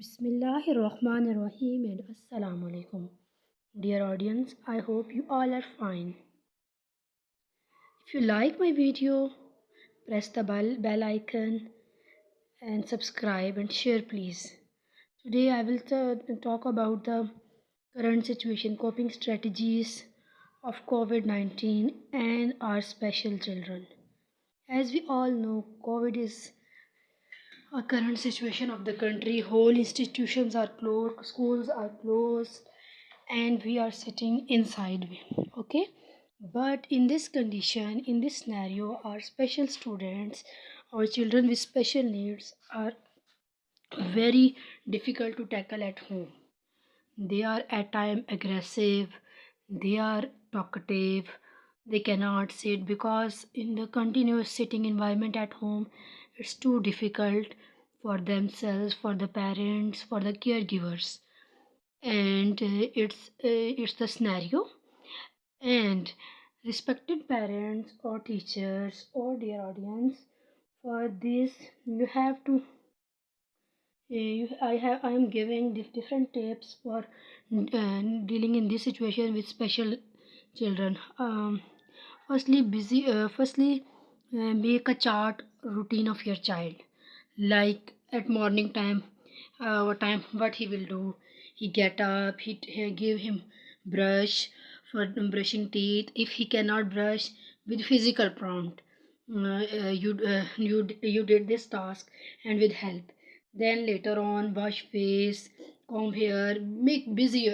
Bismillahirrahmanirrahim and Assalamu alaikum. Dear audience, I hope you all are fine. If you like my video, press the bell icon and subscribe and share please. Today I will talk about the current situation, coping strategies of COVID-19 and our special children. As we all know, COVID is a current situation of the country. Whole institutions are closed, schools are closed, and we are sitting inside. Okay, but in this condition, in this scenario, our special students or children with special needs are very difficult to tackle at home. They are at times aggressive, they are talkative, they cannot sit because in the continuous sitting environment at home, it's too difficult for themselves, for the parents, for the caregivers. And it's the scenario. And respected parents or teachers or dear audience, for this you have to I am giving different tips for dealing in this situation with special children. Firstly, make a chart routine of your child, like at morning time, what he will do. He get up, he give him brush for brushing teeth. If he cannot brush, with physical prompt, you did this task and with help. Then later on, wash face, comb hair, make busy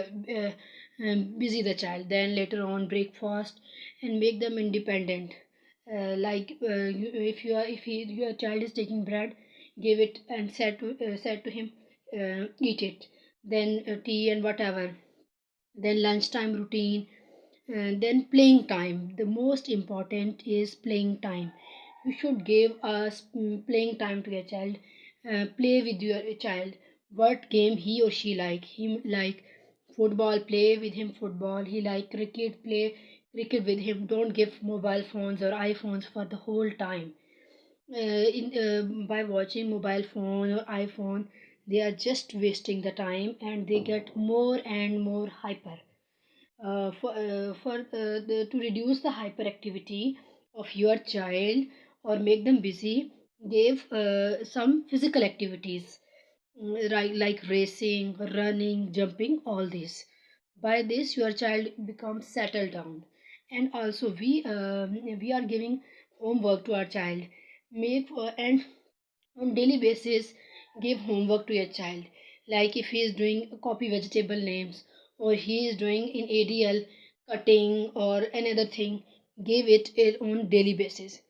the child. Then later on, breakfast and make them independent. If your child is taking bread, give it and said to him, eat it. Then tea and whatever. Then lunchtime routine, then playing time. The most important is playing time. You should give us playing time to your child. Play with your child what game he or she like. He like football, play with him football. He like cricket, play cricket with him. Don't give mobile phones or iPhones for the whole time. By watching mobile phone or iPhone, they are just wasting the time and they get more and more hyper. To reduce the hyperactivity of your child or make them busy, give some physical activities, right, like racing, running, jumping, all these. By this your child becomes settled down. And also we are giving homework to our child. Make and on daily basis, give homework to your child. Like if he is doing copy vegetable names or he is doing in ADL cutting or another thing, give it on daily basis.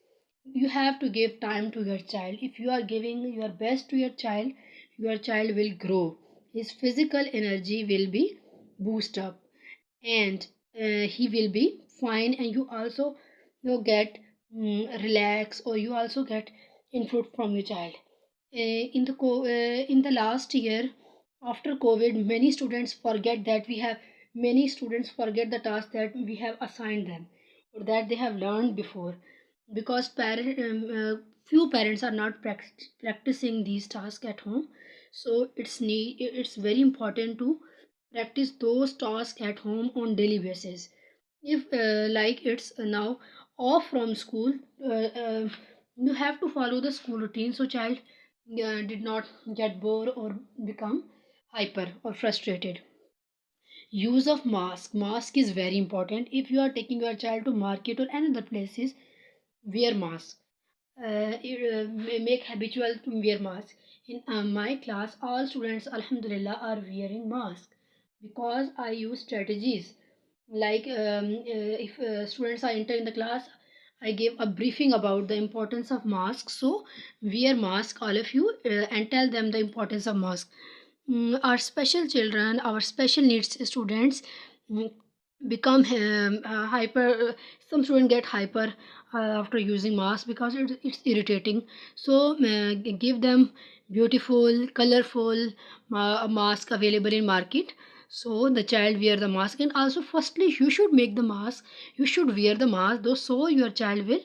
You have to give time to your child. If you are giving your best to your child will grow. His physical energy will be boost up and he will be fine, and you also get relax, or you also get input from your child. In the last year after COVID, many students forget the task that we have assigned them or that they have learned before, because few parents are not practicing these tasks at home. So it's very important to practice those tasks at home on daily basis. If like it's now off from school, you have to follow the school routine so child did not get bored or become hyper or frustrated. Use of mask is very important. If you are taking your child to market or another places, wear mask. Make habitual to wear mask. In my class, all students, alhamdulillah, are wearing mask because I use strategies. Like if students are entering the class, I give a briefing about the importance of mask. So wear mask, all of you, and tell them the importance of mask. Our special children, our special needs students, mm, become hyper. Some students get hyper after using mask because it's irritating. So give them beautiful, colorful mask available in market. So the child wear the mask, and also firstly you should make the mask. You should wear the mask, though, so your child will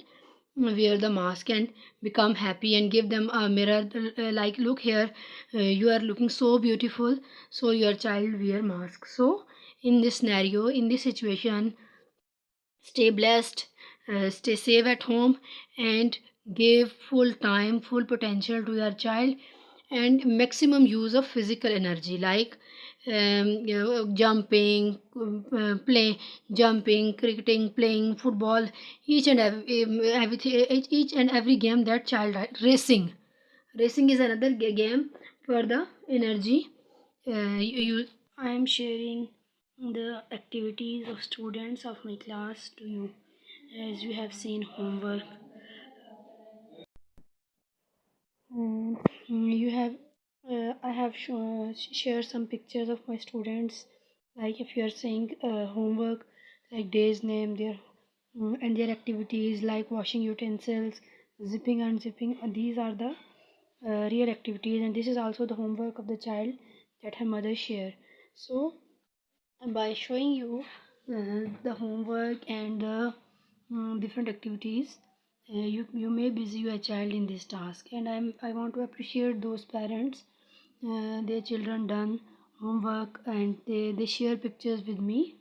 wear the mask and become happy, and give them a mirror, like, look here, you are looking so beautiful, so your child wear mask. So in this scenario, in this situation, stay blessed, stay safe at home, and give full time, full potential to your child, and maximum use of physical energy, like jumping, play, jumping, cricketing, playing football, each and everything, each and every game that child, racing. Racing is another game for the energy. I am sharing the activities of students of my class to you. As you have seen homework, and you have I have shared some pictures of my students. Like, if you are saying homework, like days name, their and their activities, like washing utensils, zipping, unzipping. These are the real activities, and this is also the homework of the child that her mother share. So by showing you the homework and the different activities, you may busy your child in this task, and I want to appreciate those parents, their children done homework, and they share pictures with me.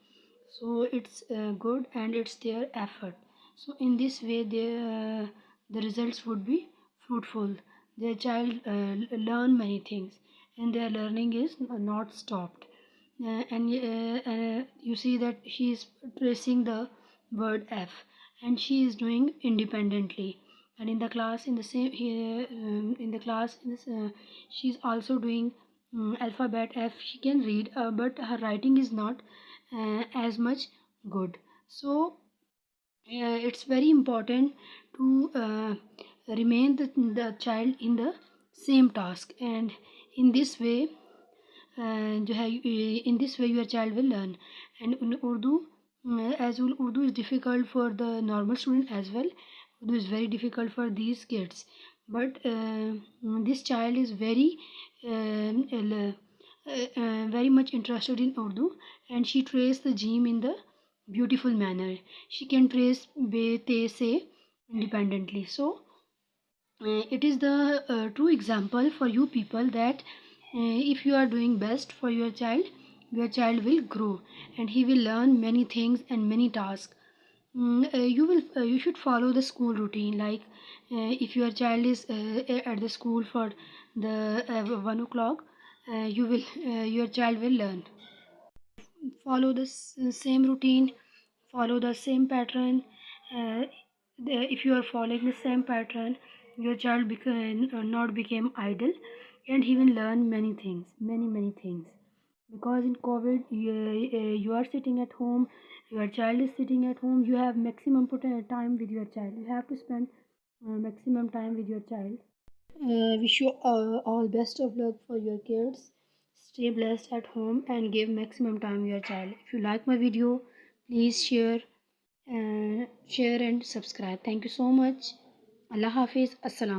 So it's good, and it's their effort. So in this way, the results would be fruitful. Their child learn many things, and their learning is not stopped. And you see that she is tracing the word F, and she is doing independently. And in the class, in the same here, in the class, she is also doing alphabet F. She can read, but her writing is not as much good. So it's very important to remain the child in the same task, and in this way, in this way your child will learn. And in Urdu, as Urdu is difficult for the normal student as well. Urdu is very difficult for these kids, but this child is very much interested in Urdu, and she traces the gym in the beautiful manner. She can trace be te say independently. So it is the true example for you people that if you are doing best for your child will grow, and he will learn many things and many tasks. You should follow the school routine, like if your child is at the school for the 1 o'clock, you will your child will learn. Follow the same routine, follow the same pattern. uh, if you are following the same pattern, your child not become idle, and he will learn many things, many things. Because in COVID, you are sitting at home, your child is sitting at home, you have maximum time with your child. You have to spend maximum time with your child. Wish you all best of luck for your kids. Stay blessed at home and give maximum time to your child. If you like my video, please share and subscribe. Thank you so much. Allah Hafiz. Assalam.